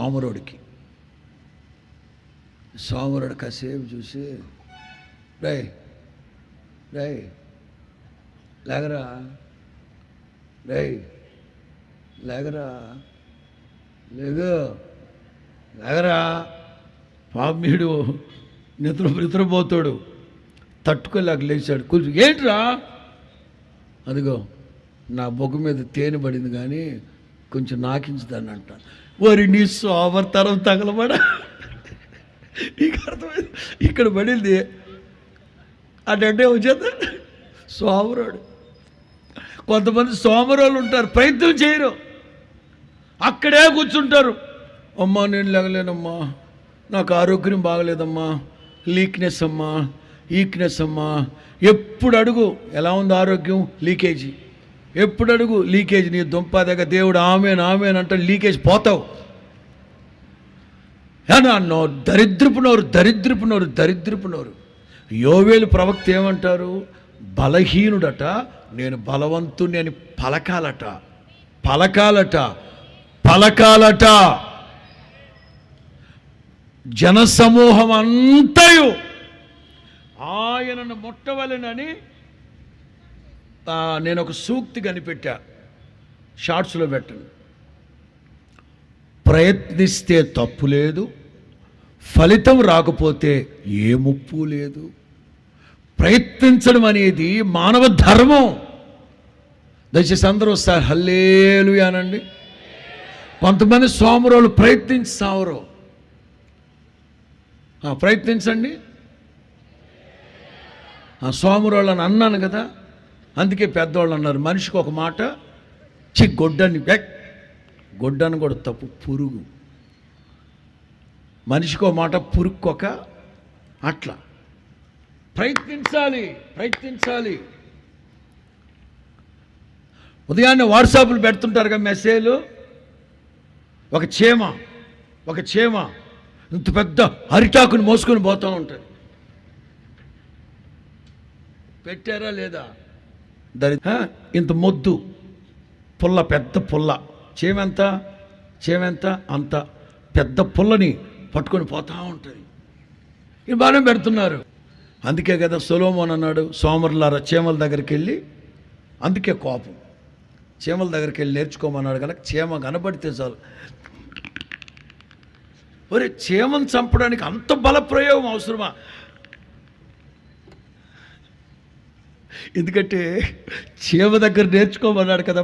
సోమరుడికి. సోమరుడు కాసేపు చూసి, రే రే లేగరా, రే లేగరా, లేగరా. పాపీడు నిద్రపోతాడు, తట్టుకోలేక లేచాడు. కొంచెం ఏంట్రా, అదిగో నా బొగ్గు మీద తేనె పడింది కానీ కొంచెం నాకించుదాన్ని అంట. వరి నీ సోమర్తనం తగలబడా, నీకు అర్థమైంది, ఇక్కడ పడింది అంటే వచ్చేది సోమరుడు. కొంతమంది సోమరులు ఉంటారు, ప్రయత్నం చేయరు, అక్కడే కూర్చుంటారు. అమ్మా నేను లేగలేనమ్మా, నాకు ఆరోగ్యం బాగలేదమ్మా, లీక్నెస్ అమ్మా, ఈక్నెస్ అమ్మా. ఎప్పుడు అడుగు ఎలా ఉంది ఆరోగ్యం, లీకేజీ. ఎప్పుడు అడుగు లీకేజ్. నీ దుంప దగ్గర దేవుడు ఆమెన్ ఆమెన్ అంటే లీకేజ్ పోతావు. నో దరిద్రపు నోరు. యోవేలు ప్రవక్త ఏమంటారు, బలహీనుడట నేను బలవంతుని అని పలకాలట. జనసమూహం అంతయు ఆయనను ముట్టవలెనని నేను ఒక సూక్తి కనిపెట్టా, షార్ట్స్లో పెట్టను. ప్రయత్నిస్తే తప్పు లేదు, ఫలితం రాకపోతే ఏ ముప్పు లేదు. ప్రయత్నించడం అనేది మానవ ధర్మం. దయచేసి అందరూ ఒకసారి హల్లెలూయా అనండి. కొంతమంది సోమరులు ప్రయత్నించి సావరు. ప్రయత్నించండి. సోమరులను అన్నాను కదా, అందుకే పెద్దవాళ్ళు అన్నారు మనిషికి ఒక మాట, గొడ్డని కూడా తప్పు, పురుగు. మనిషికి ఒక మాట, పురుక్కొక. అట్లా ప్రయత్నించాలి. ఉదయాన్నే వాట్సాప్లు పెడుతుంటారు కదా మెసేజ్లు. ఒక చీమ ఇంత పెద్ద అరిటాకుని మోసుకొని పోతూ ఉంటుంది. పెట్టారా లేదా? ఇంత మొద్దు పుల్ల, పెద్ద పుల్ల, చేమెంత అంత పెద్ద పుల్లని పట్టుకొని పోతూ ఉంటుంది. ఇది బాగానే పెడుతున్నారు. అందుకే కదా సొలొమోను అన్నాడు, సోమరులారా చీమల దగ్గరికి వెళ్ళి, అందుకే కోపం, చీమల దగ్గరికి వెళ్ళి నేర్చుకోమన్నాడు కనుక చీమ కనబడితే చాలు. ఒరే, చీమను చంపడానికి అంత బలప్రయోగం అవసరమా? ఎందుకంటే చీమ దగ్గర నేర్చుకోమన్నాడు కదా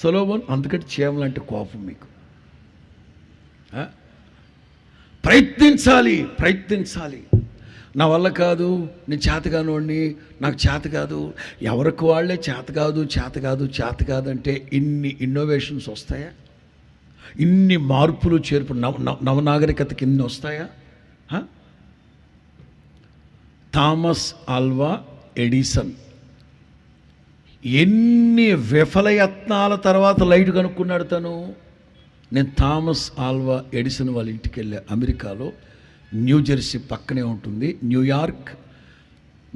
సొలొమోను. అందుకంటే చీమలంటే కోపం మీకు. ప్రయత్నించాలి. నా వల్ల కాదు, నేను చేతగానోడిని, నాకు చేత కాదు, ఎవరికి వాళ్ళే చేత కాదు అంటే ఇన్ని ఇన్నోవేషన్స్ వస్తాయా? ఇన్ని మార్పులు చేర్పు నవనాగరికతకి ఇన్ని వస్తాయా? థామస్ ఆల్వా ఎడిసన్ ఎన్ని విఫలయత్నాల తర్వాత లైట్ కనుక్కున్నాడు తను. నేను థామస్ ఆల్వా ఎడిసన్ వాళ్ళ ఇంటికి వెళ్ళా. అమెరికాలో న్యూజెర్సీ పక్కనే ఉంటుంది. న్యూయార్క్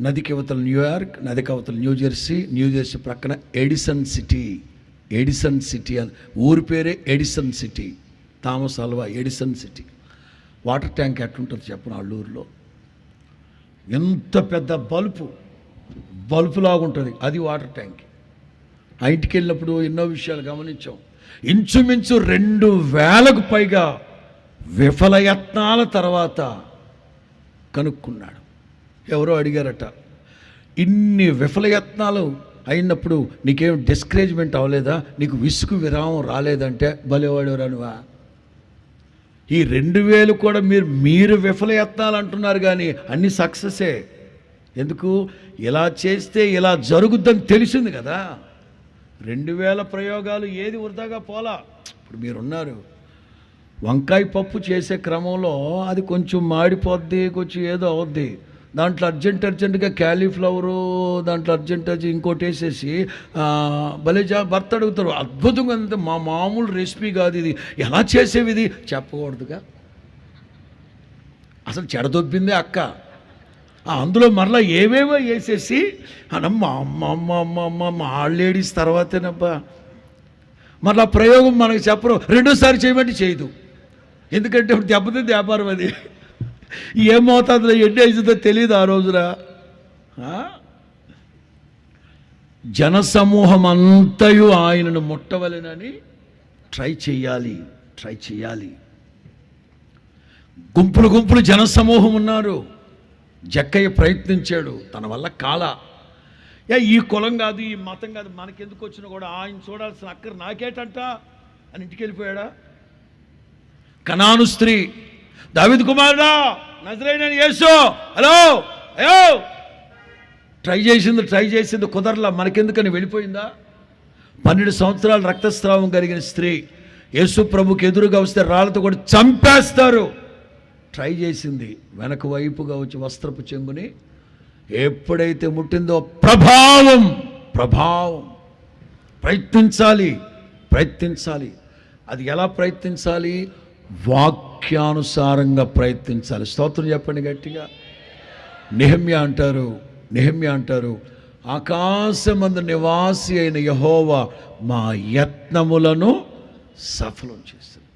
నదికి అవతల న్యూయార్క్, నదికి అవతల న్యూజెర్సీ ప్రక్కన ఎడిసన్ సిటీ అని ఊరి పేరే Edison city. Thomas Alva Edison city. Water tank ఎట్లుంటుంది చెప్పను అల్లూరులో. ఎంత పెద్ద బల్బులాగా ఉంటుంది, అది వాటర్ ట్యాంక్. ఆ ఇంటికి వెళ్ళినప్పుడు ఎన్నో విషయాలు గమనించాం. ఇంచుమించు 2000కు పైగా విఫలయత్నాల తర్వాత కనుక్కున్నాడు. ఎవరో అడిగారట, ఇన్ని విఫలయత్నాలు అయినప్పుడు నీకేం డిస్కరేజ్మెంట్ అవ్వలేదా, నీకు విసుగు విరామం రాలేదంటే, భలేవాడేవరా నువ్వా, ఈ 2000 కూడా మీరు విఫలయత్నాలు అంటున్నారు కానీ అన్ని సక్సెసే. ఎందుకు? ఇలా చేస్తే ఇలా జరుగుద్దని తెలిసింది కదా. 2000 ప్రయోగాలు ఏది వృధాగా పోలా. ఇప్పుడు మీరున్నారు, వంకాయ పప్పు చేసే క్రమంలో అది కొంచెం మాడిపోద్ది, కొంచెం ఏదో అవుద్ది. దాంట్లో అర్జెంటుగా క్యాలీఫ్లవరు, దాంట్లో అర్జెంట్ ఇంకోటి వేసేసి భర్త అడుగుతారు, అద్భుతంగా అంతే, మామూలు రెసిపీ కాదు ఇది, ఎలా చేసేవి ఇది చెప్పకూడదుగా. అసలు చెడదొబ్బిందే అక్క. అందులో మరలా ఏవేవో వేసేసి మా లేడీస్ తర్వాతేనబ్బా. మరలా ప్రయోగం మనకు చెప్పరు, రెండోసారి చేయమంటే చేయదు. ఎందుకంటే ఇప్పుడు దెబ్బతింది వ్యాపారం అది. ఏ మోతాదులో ఎన్ని అవుతుందో తెలియదు ఆ రోజున. జనసమూహం అంతయు ఆయనను ముట్టవలెనని ట్రై చేయాలి. గుంపులు గుంపులు జనసమూహం ఉన్నారు. జక్కయ్య ప్రయత్నించాడు, తన వల్ల కాల. ఈ కులం కాదు, ఈ మతం కాదు, మనకెందుకు వచ్చినా కూడా ఆయన చూడాల్సిన అక్కర నాకేటంట అని ఇంటికి వెళ్ళిపోయాడా? కనాను స్త్రీ, దావీదు కుమారుడా నజరేయుడైన యేసు, హలో అయ్యో, ట్రై చేసింది కుదరలా, మనకెందుకని వెళ్ళిపోయిందా? 12 సంవత్సరాలు రక్తస్రావం కలిగిన స్త్రీ యేసు ప్రభుకి ఎదురుగా వస్తే రాళ్ళతో కూడా చంపేస్తారు. ట్రై చేసింది, వెనక వైపుగా వచ్చి వస్త్రపు చెంగుని ఎప్పుడైతే ముట్టిందో ప్రభావం. ప్రయత్నించాలి. అది ఎలా ప్రయత్నించాలి? వాక్యానుసారంగా ప్రయత్నించాలి. స్తోత్రం చెప్పండి గట్టిగా. నెహెమ్యా అంటారు, ఆకాశమందు నివాసి అయిన యెహోవా మా యత్నములను సఫలం చేశాడు.